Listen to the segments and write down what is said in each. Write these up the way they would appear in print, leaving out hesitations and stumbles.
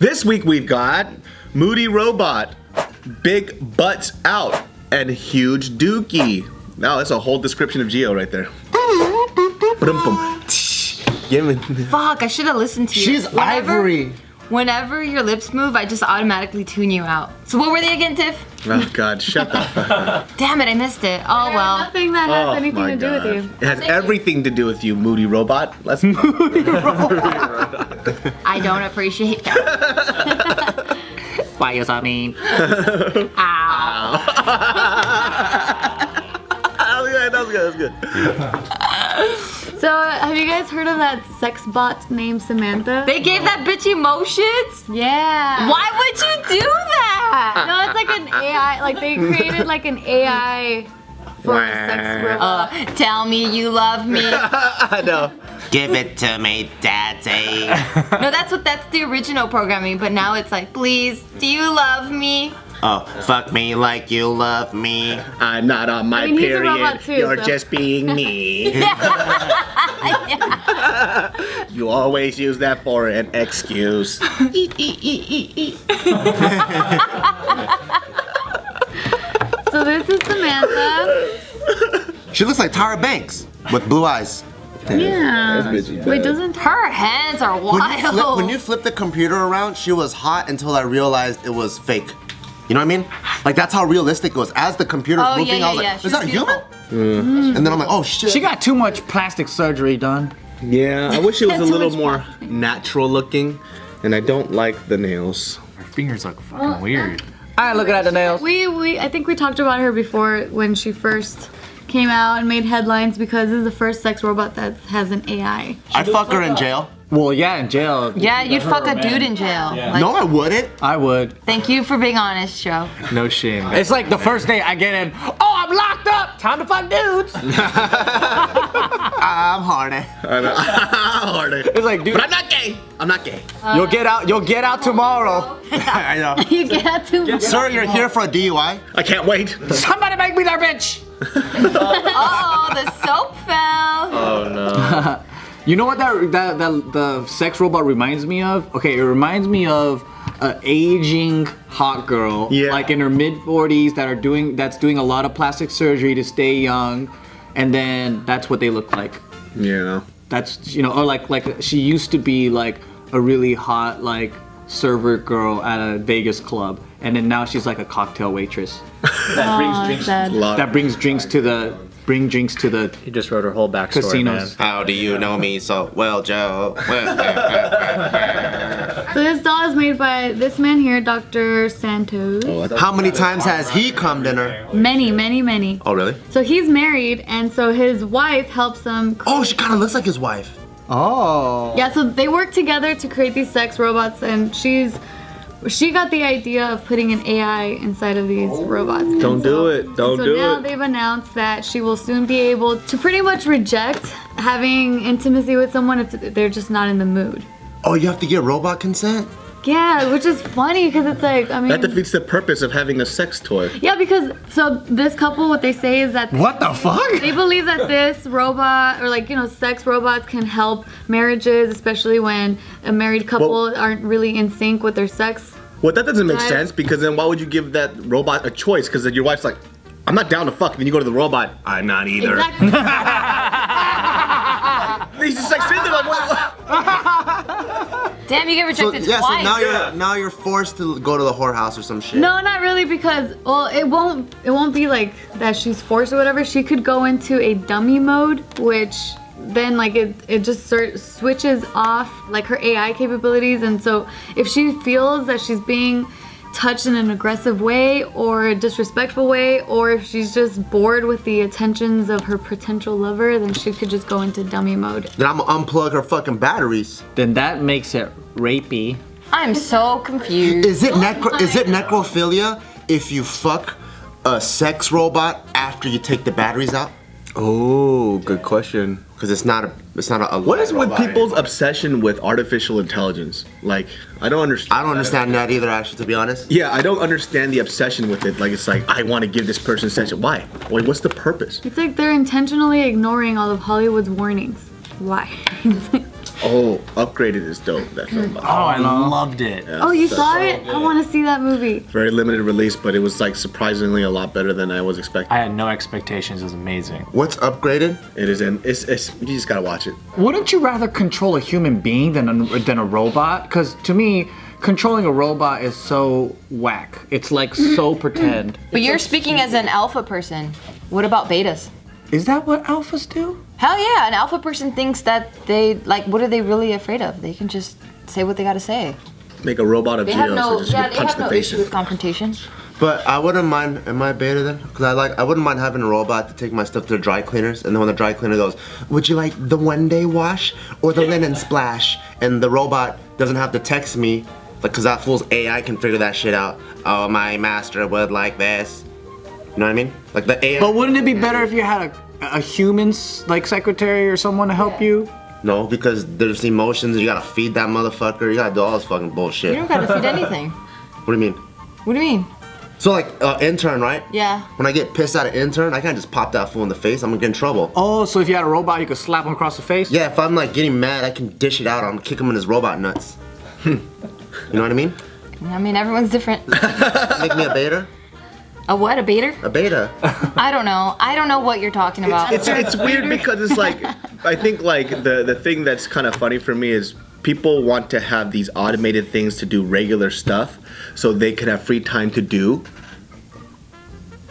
This week we've got Moody Robot, Big Butts Out, and Huge Dookie. Now that's a whole description of Geo right there. Fuck, I should have listened to you. She's ivory. Whenever your lips move, I just automatically tune you out. So what were they again, Tiff? Oh God, shut the fuck up. Damn it, I missed it. Oh well. Nothing that has anything to do with you. It has everything to do with you, Moody Robot. Let's I don't appreciate that. Why is that mean? Ow. That was good. So, have you guys heard of that sex bot named Samantha? They gave that bitch emotions? Yeah. Why would you do that? No, it's like an AI. Like they created like an AI for a sex robot. Tell me you love me. I know. Give it to me, daddy. No, that's the original programming, but now it's like, please, do you love me? Oh, fuck me like you love me. I'm not on my he's a period. robot too, You're so. just being me. You always use that for an excuse. So this is Samantha. She looks like Tyra Banks with blue eyes. Yeah. Wait, doesn't Her hands are wild. When you flip the computer around, she was hot until I realized it was fake. You know what I mean? Like that's how realistic it was. As the computer's moving, I was like, is that a human? And then I'm like, oh shit. She got too much plastic surgery done. Yeah, I wish it was a little more natural looking, and I don't like the nails. Her fingers look fucking weird. I ain't looking at the nails. I think we talked about her before when she first came out and made headlines because this is the first sex robot that has an AI. I'd fuck her in jail. Well, yeah, in jail. Yeah, you'd fuck a dude in jail. Yeah. Like, No, I wouldn't. I would. Thank you for being honest, Joe. No shame. It's like the first day I get in. Oh, I'm locked up. Time to fuck dudes. I'm horny. It's like, dude, But I'm not gay. I'm not gay. you'll get out. You'll get out tomorrow. I know. You get to Sir, you're here for a DUI? I can't wait. Somebody make me their bitch. Oh, the soap fell. Oh no. You know what the sex robot reminds me of? Okay, it reminds me of an aging hot girl, like in her mid 40s that's doing a lot of plastic surgery to stay young, and then that's what they look like. Yeah. That's or like she used to be like a really hot like server girl at a Vegas club, and then now she's like a cocktail waitress. That brings drinks to the. Bring drinks to the. He just wrote her whole backstory. Casinos. Man. How do you know me so well, Joe? So this doll is made by this man here, Dr. Santos. How many times has he come to her? Many, many, many. Oh, really? So he's married, and so his wife helps him. Oh, she kind of looks like his wife. Oh. Yeah, so they work together to create these sex robots, and she got the idea of putting an AI inside of these robots. Don't do it. Don't do it. So now it. they've announced that she will soon be able to pretty much reject having intimacy with someone if they're just not in the mood. Oh, you have to get robot consent? Yeah, which is funny because it's like, I mean... That defeats the purpose of having a sex toy. Yeah, because, so this couple, what they say is that... What the fuck? They believe that this robot, or like, sex robots can help marriages, especially when a married couple aren't really in sync with their sex. Well, that doesn't make sense, because then why would you give that robot a choice? Because then your wife's like, I'm not down to fuck. Then you go to the robot, I'm not either. Exactly. He's just like sitting there like, what? Damn, you get rejected twice. So now you're forced to go to the whorehouse or some shit. No, not really, because it won't be like that she's forced or whatever. She could go into a dummy mode, which then like it just switches off like her AI capabilities, and so if she feels that she's being touched in an aggressive way or a disrespectful way, or if she's just bored with the attentions of her potential lover, then she could just go into dummy mode. Then I'm gonna unplug her fucking batteries. Then that makes it rapey. I'm so confused. Is it necrophilia if you fuck a sex robot after you take the batteries out? Oh, good question. Because it's not a What is with robot people's anymore. obsession with artificial intelligence? Like, I don't understand. I don't understand that either, actually, to be honest. Yeah, I don't understand the obsession with it. Like, it's like, I want to give this person attention. Why? Wait, what's the purpose? It's like they're intentionally ignoring all of Hollywood's warnings. Why? Oh, Upgraded is dope. That film. Oh, I loved it. Yeah, Oh, you so- saw it? I want to see that movie. Very limited release, but it was like surprisingly a lot better than I was expecting. I had no expectations. It was amazing. What's Upgraded? It is, and it's you just gotta watch it. Wouldn't you rather control a human being than a robot? Because to me, controlling a robot is so whack. It's like so pretend. But you're speaking as an alpha person. What about betas? Is that what alphas do? Hell yeah, an alpha person thinks that they, like, what are they really afraid of? They can just say what they gotta say. Make a robot of They have Geo, no, so just yeah, they punch have the no face issue in. with confrontation. But I wouldn't mind. Am I beta then? Because I wouldn't mind having a robot to take my stuff to the dry cleaners, and then when the dry cleaner goes, "Would you like the one-day wash or the linen splash?" and the robot doesn't have to text me, like, cause that fool's AI can figure that shit out. Oh, my master would like this. You know what I mean? Like the AI. But wouldn't it be better if you had a human's like secretary or someone to help you? No, because there's emotions. You gotta feed that motherfucker. You gotta do all this fucking bullshit. You don't gotta feed anything. What do you mean? What do you mean? So like intern, right? Yeah. When I get pissed at an intern, I can't just pop that fool in the face. I'm gonna get in trouble. Oh, so if you had a robot, you could slap him across the face? Yeah, if I'm like getting mad, I can dish it out. I'm gonna kick him in his robot nuts. You know what I mean? I mean, everyone's different. Make me a beta. A what? A baiter? A beta. I don't know. I don't know what you're talking about. It's weird because it's like, I think like the thing that's kind of funny for me is people want to have these automated things to do regular stuff so they can have free time to do.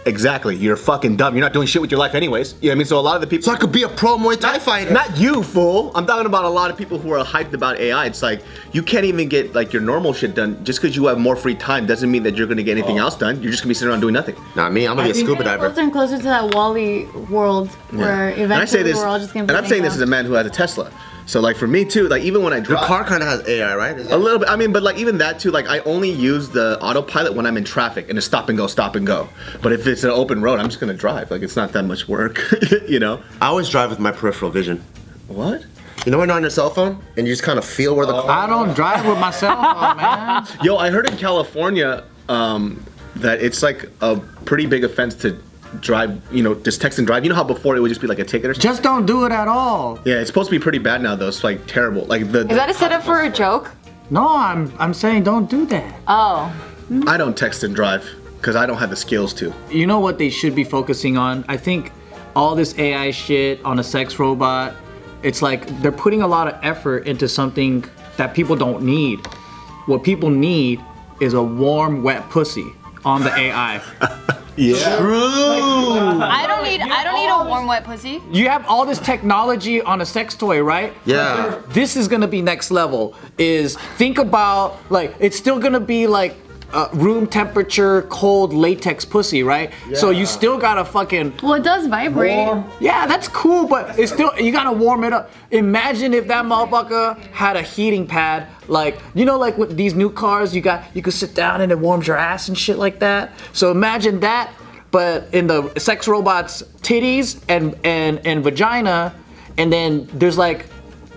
Exactly, you're fucking dumb. You're not doing shit with your life anyways. You know what I mean? So a lot of the people. So I could be a pro Muay Thai fighter. Not you, fool. I'm talking about a lot of people who are hyped about AI. It's like you can't even get like your normal shit done just because you have more free time doesn't mean that you're gonna get anything else done. You're just gonna be sitting around doing nothing. Not me. I'm gonna be a scuba diver. Closer and closer to that Wall-E world where And I say eventually this, we're all just gonna be and I'm saying this as a man who has a Tesla. So like for me too, like even when I Your drive. car kind of has AI, right? A little bit. I mean, but like even that too. Like I only use the autopilot when I'm in traffic and it's stop and go, stop and go. But if it's an open road, I'm just gonna drive. Like it's not that much work, you know. I always drive with my peripheral vision. What? You know when you're on your cell phone and you just kind of feel where the car. I don't drive with my cell phone, man. Yo, I heard in California that it's like a pretty big offense to drive. You know, just text and drive. You know how before it would just be like a ticket or something. Just don't do it at all. Yeah, it's supposed to be pretty bad now though. It's like terrible. Like Is that a setup for a joke? No, I'm saying don't do that. Oh. I don't text and drive because I don't have the skills to. You know what they should be focusing on? I think all this AI shit on a sex robot, it's like they're putting a lot of effort into something that people don't need. What people need is a warm, wet pussy on the AI. Yeah. I don't need a warm wet pussy. You have all this technology on a sex toy, right? Yeah. This is gonna be next level. Is think about like it's still gonna be like room temperature, cold latex pussy, right? So you still gotta fucking Well, it does vibrate. yeah, that's cool, but it's still you gotta warm it up. Imagine if that motherfucker had a heating pad, like you know, like with these new cars, you could sit down and it warms your ass and shit like that. So imagine that, but in the sex robot's titties and vagina, and then there's like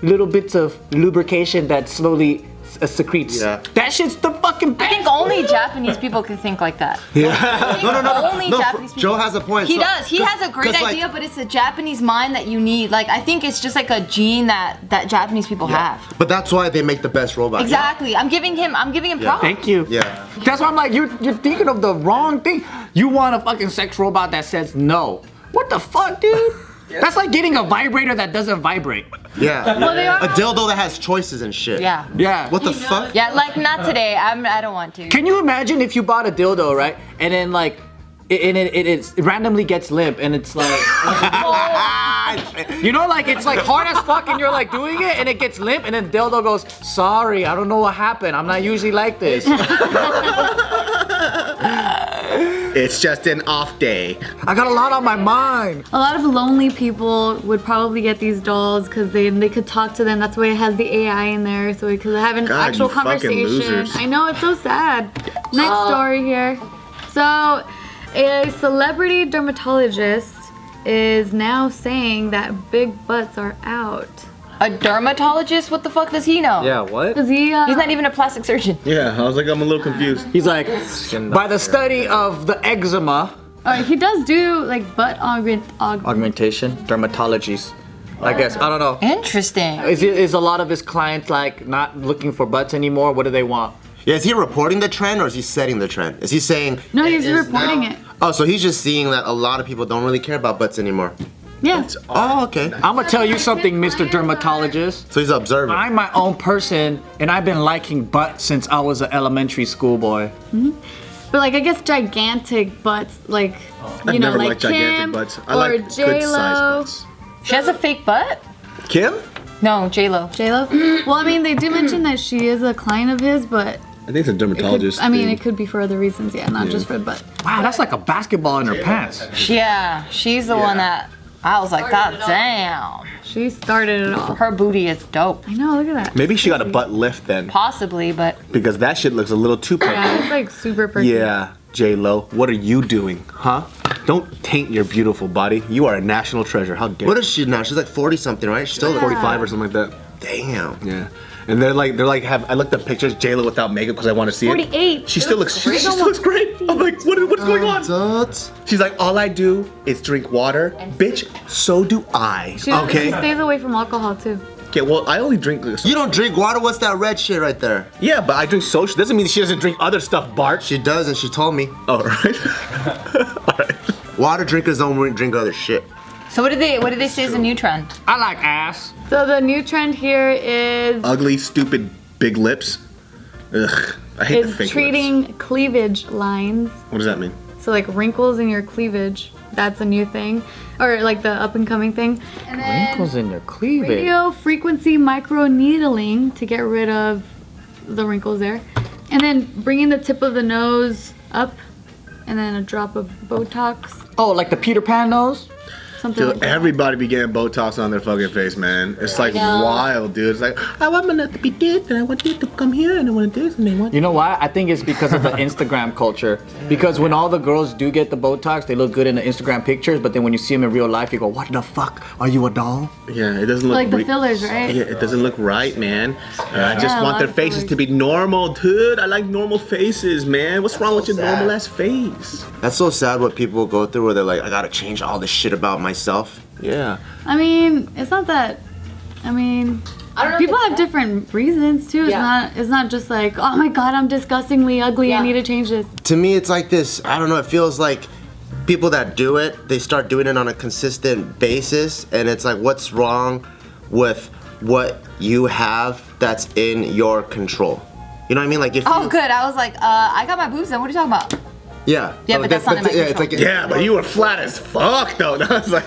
little bits of lubrication that slowly secretes. Yeah. That shit's the fucking I best. think only Japanese people can think like that. Yeah. No. Only No, Japanese people. Joe has a point. He So- does. He has a great 'cause, like, idea, but it's a Japanese mind that you need. Like I think it's just like a gene that Japanese people have. But that's why they make the best robots. Exactly. I'm giving him props. Thank you. Yeah. That's why I'm like, you're thinking of the wrong thing. You want a fucking sex robot that says no. What the fuck, dude? That's like getting a vibrator that doesn't vibrate. Yeah. Well, they are. A dildo that has choices and shit. Yeah. Yeah. What the fuck? Yeah, like not today. I don't want to. Can you imagine if you bought a dildo, right? And then like, it randomly gets limp and it's like, you know, like it's like hard as fuck and you're like doing it and it gets limp and then dildo goes, sorry, I don't know what happened. I'm not usually like this. It's just an off day. I got a lot on my mind. A lot of lonely people would probably get these dolls because they could talk to them. That's why it has the AI in there, so we could have an God, actual you fucking conversation. losers. I know, it's so sad. Next story here. So, a celebrity dermatologist is now saying that big butts are out. A dermatologist? What the fuck does he know? Yeah, what? Cause he, He's not even a plastic surgeon. Yeah, I was like, I'm a little confused. He's like, by the study of the eczema. he does do like butt Augmentation, dermatologies. I guess. I don't know. Interesting. Is a lot of his clients like not looking for butts anymore? What do they want? Yeah, is he reporting the trend or is he setting the trend? Is he saying? No, he's reporting it. Oh, so he's just seeing that a lot of people don't really care about butts anymore. Yeah. Oh, okay. I'm gonna tell you something, Mr. Dermatologist. So he's observing. I'm my own person, and I've been liking butts since I was an elementary school boy. But like I guess gigantic butts, like I've you know, never like liked gigantic Kim butts. I or like good J sized Lo. butts. She has a fake butt? Kim? No, J-Lo. J Lo. Well, I mean, they do mention that she is a client of his, but I think it's a it could, dermatologist. I mean, thing. it could be for other reasons. Yeah, not just for the butt. Wow, that's like a basketball in her pants. Yeah, she's the one that I was like, God damn. She started it all. Her booty is dope. I know. Look at that. Maybe she got a butt lift then, Possibly, but because that shit looks a little too Yeah, perfect. it's like super perky. Yeah, J-Lo, what are you doing, huh? Don't taint your beautiful body. You are a national treasure. How dare What you? is she now? She's like 40 something, right? She's still Yeah. 45 or something like that. Damn. Yeah. And they're like I looked up pictures J-Lo without makeup because I want to see it. 48. She still looks great. I'm like, what is going on? Adults. She's like, all I do is drink water. Bitch, so do I. She Okay. stays away from alcohol too. Okay, well, I only drink. You don't drink water? What's that red shit right there? Yeah, but I drink social. Doesn't mean she doesn't drink other stuff, Bart. She does, and she told me. Oh, right. All right. Water drinkers don't drink other shit. so what did they say is a new trend? I like ass. So the new trend here is Ugly, stupid, big lips. Ugh. I hate the fake treating lips. cleavage lines. What does that mean? So like wrinkles in your cleavage. That's a new thing, or like the up and coming thing. And then Wrinkles in your cleavage. radio frequency micro needling to get rid of the wrinkles there, and then bringing the tip of the nose up, and then a drop of Botox, Oh, like the Peter Pan nose? something like Dude, that. everybody be getting Botox on their fucking face, man. It's like wild, dude. It's like, I want my nut to be this, and I want this to come here, and I want this, and they want. You know why? I think it's because of the Instagram culture. Because when all the girls do get the Botox, they look good in the Instagram pictures, but then when you see them in real life, you go, what the fuck? Are you a doll? Yeah, it doesn't look Like the fillers, right? Yeah, it doesn't look right, man. I just Yeah, a want lot their of faces fillers. to be normal, dude. I like normal faces, man. What's wrong with your normal ass face? That's so sad what people go through where they're like, I gotta change all this shit about myself. Yeah. I mean, it's not that. I mean, I don't know. people have different reasons too. Yeah. It's not just like, oh my god, I'm disgustingly ugly. Yeah. I need to change this. To me, it's like this, I don't know, it feels like people that do it, they start doing it on a consistent basis, and it's like, what's wrong with what you have that's in your control? You know what I mean? Like if Oh, you, good. I was like, I got my boobs done. What are you talking about? yeah. Yeah, but that's not in my yeah, it's like Yeah, but you were flat as fuck, though. I was like,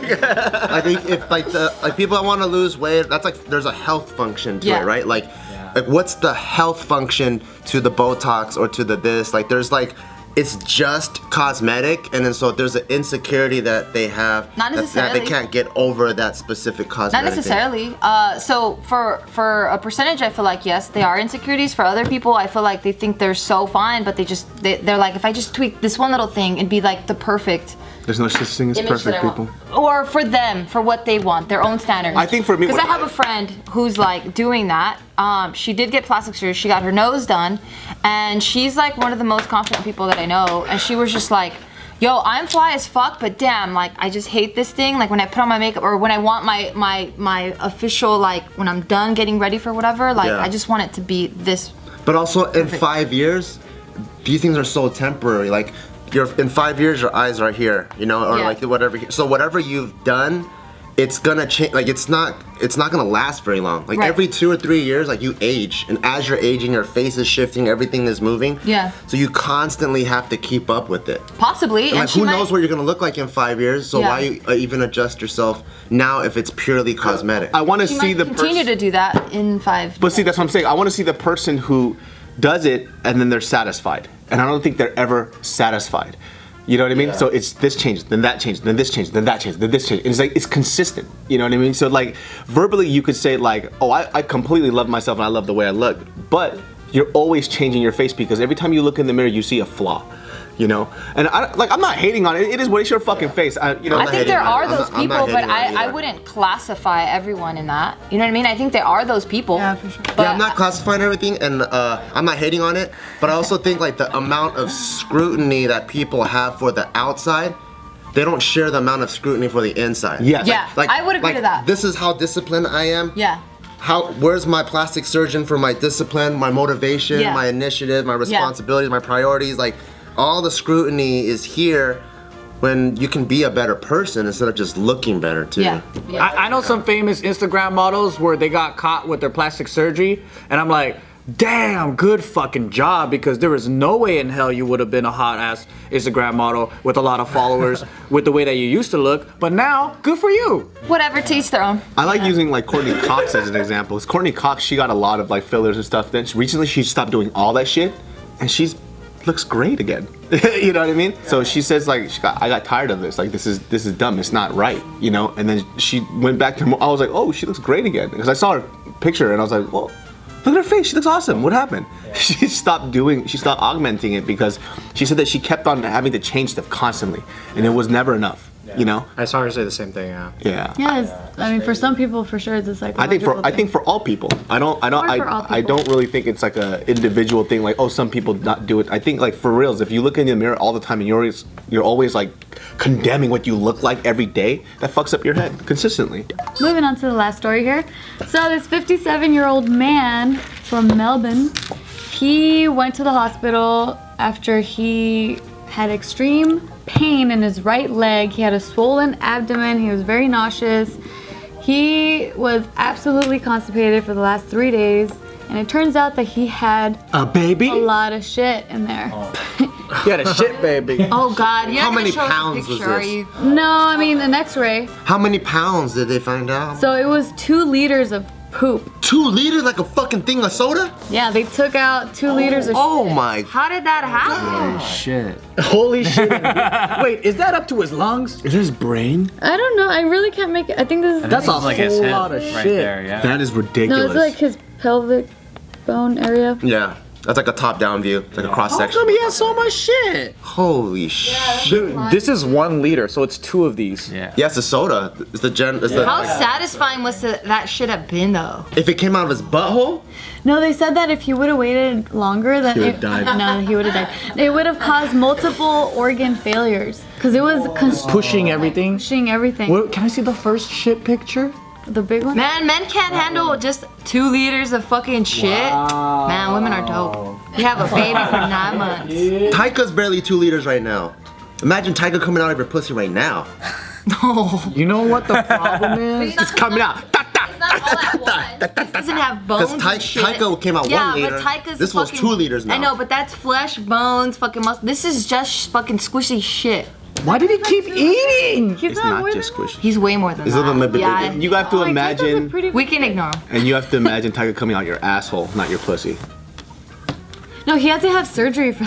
like if like people that want to lose weight, that's like there's a health function to Yeah. it, right? Like what's the health function to the Botox or to the this? Like there's like it's just cosmetic, and then so there's an insecurity that they have Not that they necessarily. can't get over that specific cosmetic. Not necessarily. So for a percentage, I feel like yes, they are insecurities. For other people, I feel like they think they're so fine, but they're like, if I just tweak this one little thing, it'd be like the perfect. there's no such thing as Image perfect that I want. people. Or for them, for what they want, their own standards. I think for me, because I what- have a friend who's like doing that. She did get plastic surgery. She got her nose done, and she's like one of the most confident people that I know. And she was just like, "Yo, I'm fly as fuck, but damn, like I just hate this thing. Like when I put on my makeup, or when I want my official, like when I'm done getting ready for whatever, like Yeah. I just want it to be this." But also in 5 years, these things are so temporary. Like in 5 years, your eyes are here, you know, or Yeah. like whatever. So whatever you've done, it's gonna change. Like it's not gonna last very long. Like Right. every 2 or 3 years, like you age, and as you're aging, your face is shifting, everything is moving. Yeah. So you constantly have to keep up with it. Possibly, And like she who might- knows what you're gonna look like in 5 years? So Yeah. why even adjust yourself now if it's purely cosmetic? I want to She see might the continue person. to do that in 5. But see, that's what I'm saying. I want to see the person who does it and then they're satisfied. And I don't think they're ever satisfied. You know what I mean? Yeah. So it's this changes, then that changes, then this changes, then that changes, then this changes. And it's like, it's consistent. You know what I mean? So like, verbally you could say like, oh, I completely love myself and I love the way I look. But you're always changing your face because every time you look in the mirror, you see a flaw. You know? And I'm not hating on it. It is what is your fucking face. You know, I think there are those I'm not people, but hating on it I either. wouldn't classify everyone in that. You know what I mean? I think there are those people. Yeah, for sure. But Yeah, I'm not classifying everything, and I'm not hating on it, but I also think like the amount of scrutiny that people have for the outside, they don't share the amount of scrutiny for the inside. Yes. Yeah, I would agree to that. This is how disciplined I am. Yeah. Where's my plastic surgeon for my discipline, my motivation, Yeah. my initiative, my responsibilities, my priorities? Like, all the scrutiny is here when you can be a better person instead of just looking better too. Yeah. I know some famous Instagram models where they got caught with their plastic surgery, and I'm like, damn, good fucking job, because there is no way in hell you would have been a hot ass Instagram model with a lot of followers with the way that you used to look, but now, good for you. Whatever, to each their own. I like using like Courtney Cox as an example. 'Cause Courtney Cox, she got a lot of like fillers and stuff. Then recently she stopped doing all that shit, and she's looks great again. You know what I mean? So she says like, I got tired of this. Like this is dumb. It's not right. You know? And then she went back to. I was like, oh, she looks great again, because I saw her picture and I was like, well, look at her face. She looks awesome. What happened? She stopped augmenting it because she said that she kept on having to change stuff constantly, and it was never enough. You know? I saw her say the same thing. Yeah. Yeah. Yeah, I mean, for some people, for sure, it's a psychological I think for all people. I don't really think it's like a individual thing. Like, oh, some people not do it. I think like for reals, if you look in the mirror all the time and you're always like condemning what you look like every day, that fucks up your head consistently. Moving on to the last story here. So this 57-year-old man from Melbourne, he went to the hospital after he had extreme pain in his right leg. He had a swollen abdomen. He was very nauseous. He was absolutely constipated for the last 3 days, and it turns out that he had A baby? a lot of shit in there. You had a shit baby. Oh God, you're How not gonna many show us a pounds was picture, are this? you? No, I mean an X-ray. How many pounds did they find out? So it was 2 liters of poop. 2 liters, like a fucking thing of soda? Yeah, they took out 2 liters of Oh shit. my. How did that happen? Shit. Holy shit. Wait, is that up to his lungs? Is his brain? I don't know. I really can't make it. I think this is. That's a like his whole head lot of right shit. there. Yeah. That is No, ridiculous. it's like his pelvic bone area. Yeah. That's like a top-down view. It's like a How cross-section. come he has so much shit? Holy shit. Dude, this is 1 liter, so it's 2 of these. Yeah. Yeah, it's the soda. It's the How satisfying must that shit have been though? If it came out of his butthole, No, they said that if he would have waited longer, then He would've died. No, he would have died. It would have caused multiple organ failures because it was Pushing everything. pushing everything. What, can I see the first shit picture? The big one. Man, men can't handle just 2 liters of fucking shit. Man, women are dope. You have a baby for 9 months. Tyka's barely 2 liters right now. Imagine Tyka coming out of your pussy right now. You know what the problem is? It's coming out. It doesn't have bones. Because and shit. Tyka came out Yeah, 1 liter. but Tyka's This was fucking, 2 liters now. I know, but that's flesh, bones, fucking muscle. This is just fucking squishy shit. Why did he keep eating? He's It's not not more just than squishy. He's way more than It's a little that. bit Yeah, bigger. You have to that. imagine, we can ignore him. and you have to imagine Tiger coming out your asshole, not your pussy. No, he had to have surgery for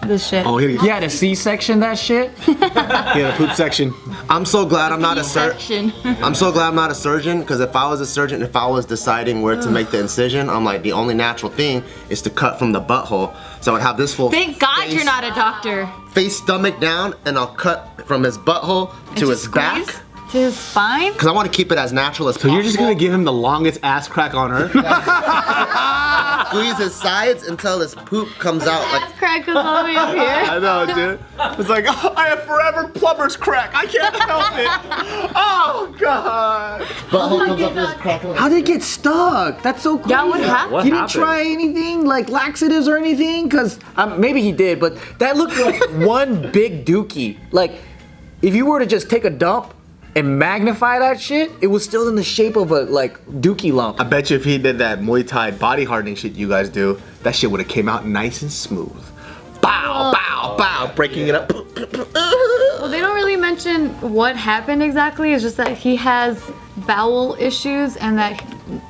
this shit. Oh, he He had a C-section, that shit? had a poop section. I'm so glad I'm not a surgeon. Section. I'm so glad I'm not a surgeon, because if I was a surgeon, if I was deciding where to make the incision, I'm like, the only natural thing is to cut from the butthole. So I would have this full Thank God face, you're not a doctor. face, stomach down, and I'll cut from his butthole to his just back. squeeze? To his spine? Because I want to keep it as natural as So possible. you're just gonna give him the longest ass crack on earth? Squeeze his sides until his poop comes out. Like, Ass crack goes all the way up here. I know, dude. It's like, oh, I have forever plumber's crack. I can't help it. Oh, God. butthole comes up with his crack. How did it get stuck? That's so cool. Yeah, what happened? What He didn't happened? try anything, like laxatives or anything? Because maybe he did, but that looked like one big dookie. Like, if you were to just take a dump and magnify that shit, it was still in the shape of a, like, dookie lump. I bet you if he did that Muay Thai body hardening shit you guys do, that shit would have came out nice and smooth. Bow, bow, bow, breaking it up. Well, they don't really mention what happened exactly. It's just that he has bowel issues and that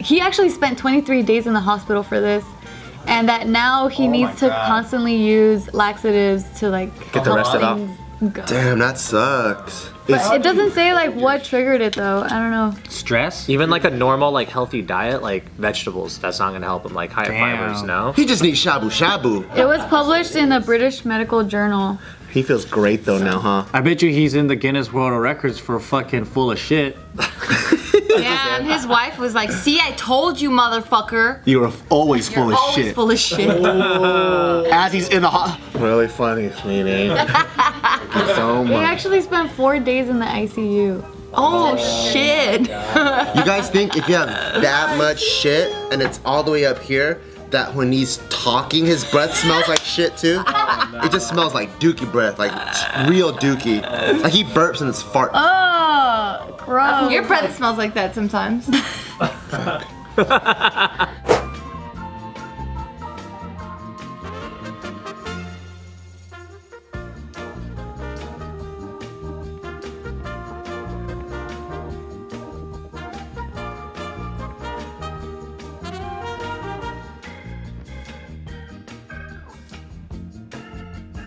he actually spent 23 days in the hospital for this. And that now he needs to constantly use laxatives to like Get the help rest of it out. things go. Damn, that sucks. But it doesn't say like what triggered it though. I don't know. Stress? Even like a normal, like healthy diet, like vegetables, that's not gonna help him. Like high fibers, no? He just needs shabu shabu. It was published in a British medical journal. He feels great though now, huh? I bet you he's in the Guinness World of Records for fucking full of shit. Yeah, and his wife was like, see, I told you, motherfucker. You were always full You're of always shit. full of shit. As he's in the hospital. Really funny, sweetie. Dookie so He much. actually spent 4 days in the ICU. Oh shit. You guys think if you have that much shit and it's all the way up here, that when he's talking, his breath smells like shit too? It just smells like Dookie breath, like real Dookie. Like he burps and it's fart. Oh, gross. Your breath smells like that sometimes.